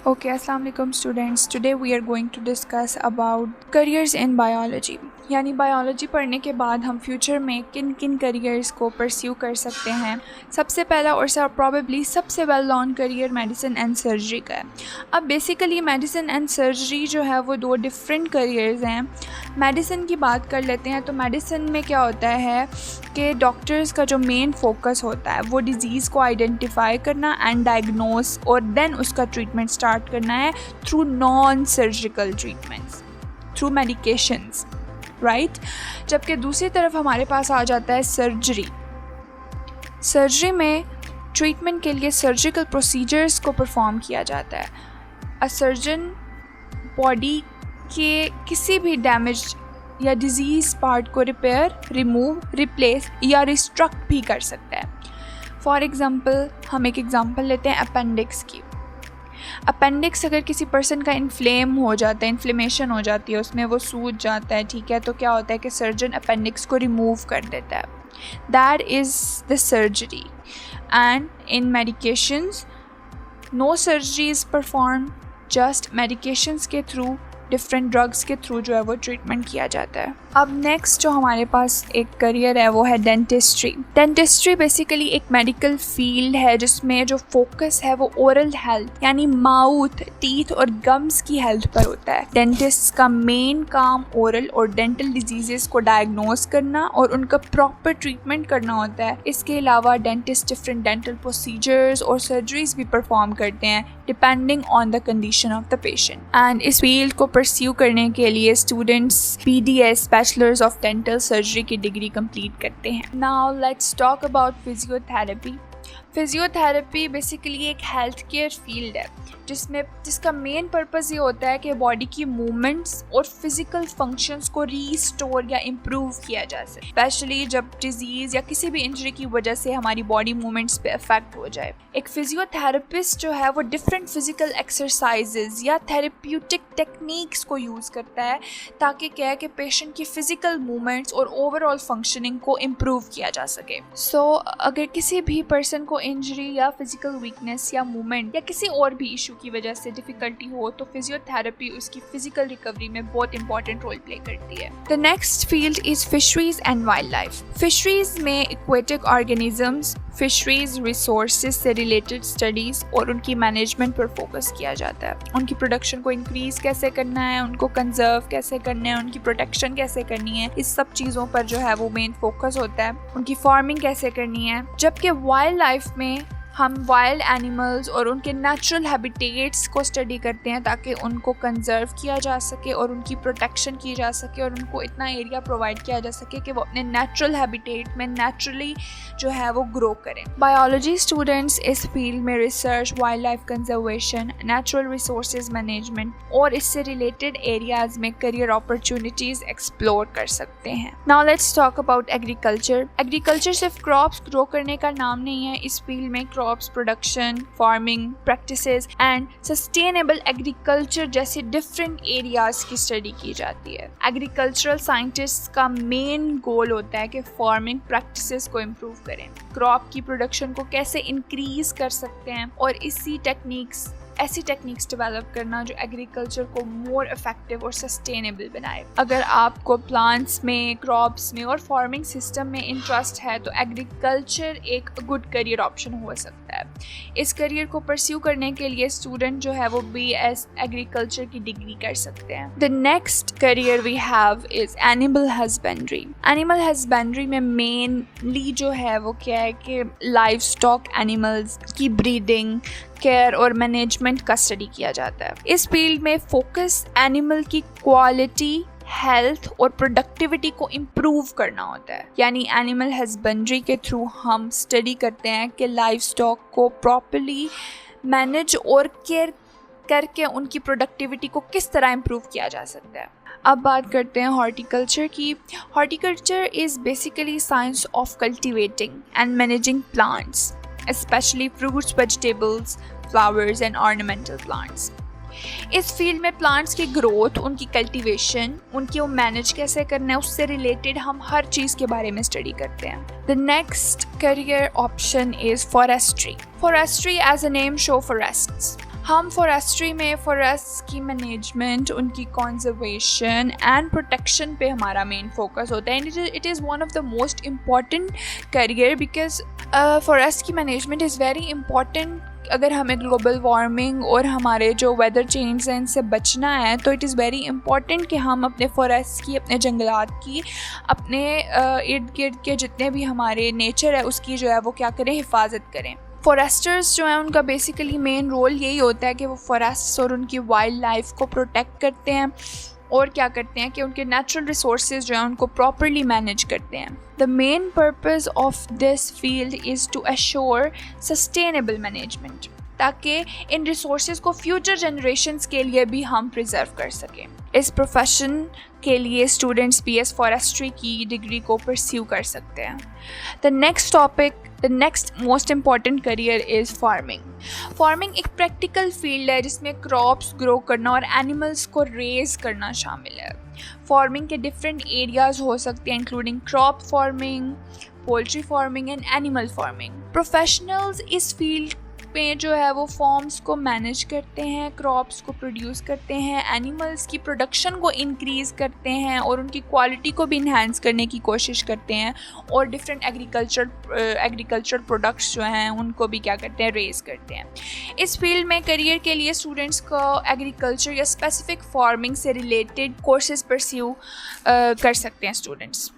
Okay, Assalamu alaikum students. Today we are going to discuss about careers in biology. यानी biology पढ़ने के बाद हम फ्यूचर में किन किन करियर्स को परस्यू कर सकते हैं। सबसे पहला और प्रॉबेबली सबसे well known career medicine and surgery का है। अब बेसिकली मेडिसिन एंड सर्जरी जो है वो दो डिफरेंट करियर्स हैं। मेडिसिन की बात कर लेते हैं तो मेडिसिन में क्या होता है कि डॉक्टर्स का जो मेन फोकस होता है वो डिज़ीज़ को आइडेंटिफाई करना एंड डायग्नोस और देन उसका ट्रीटमेंट स्टार्ट करना है through non surgical treatments, through medications, right. जबकि दूसरी तरफ हमारे पास आ जाता है सर्जरी। सर्जरी में ट्रीटमेंट के लिए सर्जिकल प्रोसीजर्स को परफॉर्म किया जाता है। अ सर्जन बॉडी के किसी भी डैमेज या डिजीज़ पार्ट को रिपेयर, रिमूव, रिप्लेस या रिस्ट्रक्ट भी कर सकता है। फॉर एग्ज़ाम्पल हम एक एग्ज़ाम्पल लेते हैं अपेंडिक्स की। अपेंडिक्स अगर किसी पर्सन का इन्फ्लेम हो जाता है, इन्फ्लेमेशन हो जाती है, उसमें वो सूज जाता है, ठीक है, तो क्या होता है कि सर्जन अपेंडिक्स को रिमूव कर देता है। That is the surgery. And in medications no surgery is perform, just medications के थ्रू, डिफरेंट ड्रग्स के थ्रू जो है वो ट्रीटमेंट किया जाता है। अब नेक्स्ट जो हमारे पास एक करियर है वो है डेंटिस्ट्री। डेंटिस्ट्री बेसिकली एक मेडिकल फील्ड है जिसमें जो फोकस है वो ओरल हेल्थ यानी माउथ, टीथ और गम्स की हेल्थ पर होता है। डेंटिस्ट का मेन काम ओरल और डेंटल डिजीजेस को डायग्नोस करना और उनका प्रॉपर ट्रीटमेंट करना होता है। इसके अलावा डेंटिस्ट डिफरेंट डेंटल प्रोसीजर्स और सर्जरीज भी परफॉर्म करते हैं depending on the condition of the patient. And इस फील्ड को परस्यू करने के लिए students BDS bachelors of dental surgery की डिग्री कंप्लीट करते हैं। Now let's talk about physiotherapy. Physiotherapy basically एक हेल्थ केयर फील्ड है जिसका मेन पर्पस ये होता है कि बॉडी की मूवमेंट्स और फिजिकल फंक्शंस को रीस्टोर या इम्प्रूव किया जा सके, स्पेशली जब डिजीज़ या किसी भी इंजरी की वजह से हमारी बॉडी मूवमेंट्स पे इफेक्ट हो जाए। एक फिजियोथेरेपिस्ट जो है वो डिफरेंट फिजिकल एक्सरसाइजेज या थेरेप्यूटिक टेक्निक्स को यूज़ करता है ताकि क्या है कि पेशेंट की फिजिकल मूवमेंट्स और ओवरऑल फंक्शनिंग को इम्प्रूव किया जा सके। सो अगर किसी भी पर्सन को इंजरी या फिजिकल वीकनेस या मूवमेंट या किसी और भी इशू की वजह से डिफिकल्टी हो तो फिजियोथेरेपी उसकी फिजिकल रिकवरी में बहुत इंपॉर्टेंट रोल प्ले करती है। The next field is fisheries and wild life. Fisheries में एक्वेटिक ऑर्गेनिजम्स, फिशरीज रिसोर्सेज से रिलेटेड स्टडीज और उनकी मैनेजमेंट पर फोकस किया जाता है। उनकी प्रोडक्शन को इंक्रीज कैसे करना है, उनको कंजर्व कैसे करना है, उनकी प्रोटेक्शन कैसे करनी है, इस सब चीज़ों पर जो है वो मेन फोकस होता है। उनकी फार्मिंग कैसे करनी है। जबकि वाइल्ड लाइफ में हम वाइल्ड एनिमल्स और उनके नेचुरल हैबिटेट्स को स्टडी करते हैं ताकि उनको कंजर्व किया जा सके और उनकी प्रोटेक्शन की जा सके और उनको इतना एरिया प्रोवाइड किया जा सके कि वो अपने नेचुरल हैबिटेट में नेचुरली जो है वो ग्रो करें। बायोलॉजी स्टूडेंट्स इस फील्ड में research, wild life conservation, natural resources management और इससे रिलेटेड एरियाज में करियर अपॉर्चुनिटीज एक्सप्लोर कर सकते हैं। Now let's talk about agriculture. Agriculture सिर्फ क्रॉप्स ग्रो करने का नाम नहीं है। इस फील्ड में crops production, farming practices and sustainable agriculture जैसे डिफरेंट एरियाज की स्टडी की जाती है। एग्रीकल्चरल साइंटिस्ट का मेन गोल होता है कि फार्मिंग प्रैक्टिसेस को इम्प्रूव करें, क्रॉप की प्रोडक्शन को कैसे इंक्रीज कर सकते हैं और ऐसी टेक्निक्स डेवलप करना जो एग्रीकल्चर को मोर इफेक्टिव और सस्टेनेबल बनाए। अगर आपको प्लांट्स में, क्रॉप्स में और फार्मिंग सिस्टम में इंटरेस्ट है तो एग्रीकल्चर एक गुड करियर ऑप्शन हो सकता है। इस करियर को परस्यू करने के लिए स्टूडेंट जो है वो BS एग्रीकल्चर की डिग्री कर सकते हैं। The next career we have is animal husbandry. Animal husbandry में मेनली जो है वो क्या है कि लाइव स्टॉक एनिमल्स की ब्रीडिंग, केयर और मैनेजमेंट का स्टडी किया जाता है। इस फील्ड में फोकस एनिमल की क्वालिटी, हेल्थ और प्रोडक्टिविटी को इम्प्रूव करना होता है। यानी एनिमल हस्बेंड्री के थ्रू हम स्टडी करते हैं कि लाइव स्टॉक को प्रॉपर्ली मैनेज और केयर करके उनकी प्रोडक्टिविटी को किस तरह इम्प्रूव किया जा सकता है। अब बात करते हैं हॉर्टिकल्चर की। Horticulture is basically science of cultivating and managing plants, especially fruits, vegetables, flowers and ornamental plants. इस फील्ड में प्लांट्स की ग्रोथ, उनकी कल्टीवेशन, उनकी वो मैनेज कैसे करना है, उससे रिलेटेड हम हर चीज़ के बारे में स्टडी करते हैं। The next career option is forestry. Forestry as a name show forests. हम फॉरेस्ट्री में फॉरेस्ट की मैनेजमेंट, उनकी कंजर्वेशन एंड प्रोटेक्शन पे हमारा मेन फोकस होता है and it is one of the most important career because forest की management is very important. अगर हमें ग्लोबल वार्मिंग और हमारे जो वेदर चेंज हैं इनसे बचना है तो इट इज़ वेरी इंपॉर्टेंट कि हम अपने फॉरेस्ट की, अपने जंगलात की, अपने इर्द गिर्द के जितने भी हमारे नेचर है उसकी जो है वो क्या करें, हिफाजत करें। फॉरेस्टर्स जो हैं उनका बेसिकली मेन रोल यही होता है कि वो फॉरेस्ट और उनकी वाइल्ड लाइफ को प्रोटेक्ट करते हैं और क्या करते हैं कि उनके नेचुरल रिसोर्सेज जो हैं उनको प्रॉपरली मैनेज करते हैं। The main purpose of this field is to assure sustainable management, ताकि इन रिसोर्सेज को फ्यूचर जनरेशन्स के लिए भी हम प्रिजर्व कर सकें। इस प्रोफेशन के लिए स्टूडेंट्स BS फॉरेस्ट्री की डिग्री को परस्यू कर सकते हैं। The next most important career is farming. Farming एक प्रैक्टिकल फील्ड है जिसमें क्रॉप्स ग्रो करना और एनिमल्स को रेज करना शामिल है। फार्मिंग के डिफरेंट एरियाज़ हो सकते हैं including crop farming, poultry farming and animal farming. Professionals इस फील्ड में जो है वो फॉर्म्स को मैनेज करते हैं, क्रॉप्स को प्रोड्यूस करते हैं, एनिमल्स की प्रोडक्शन को इंक्रीज़ करते हैं और उनकी क्वालिटी को भी इन्हांस करने की कोशिश करते हैं और डिफरेंट एग्रीकल्चर प्रोडक्ट्स जो हैं उनको भी क्या करते हैं, रेज करते हैं। इस फील्ड में करियर के लिए स्टूडेंट्स को एग्रीकल्चर या स्पेसिफिक फार्मिंग से रिलेटेड कोर्सेज परस्यू कर सकते हैं स्टूडेंट्स।